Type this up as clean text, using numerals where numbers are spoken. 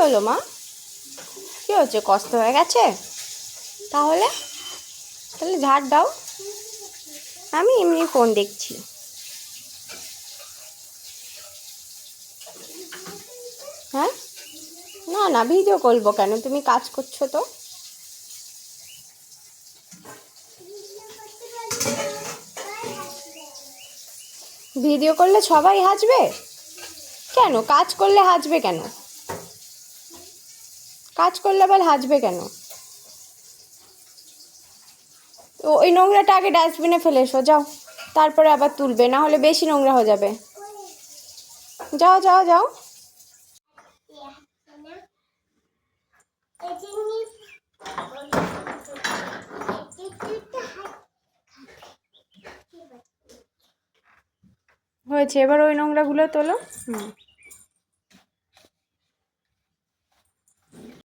হলো মা? কী হচ্ছে, কষ্ট হয়ে গেছে? তাহলে তাহলে ঝাড় দাও। আমি এমনি ফোন দেখছি। হ্যাঁ, না না, ভিডিও করবো কেন? তুমি কাজ করছো তো। ভিডিও করলে সবাই হাসবে কেন? কাজ করলে হাসবে কেন? কাজ করলে আবার হাসবে কেন? ওই নোংরাটা আগে ডাস্টবিনে ফেলে এসো, যাও। তারপরে আবার তুলবে, না হলে বেশি নোংরা হয়ে যাবে। যাও যাও যাও। হয়েছে, এবার ওই নোংরাগুলো তোলো।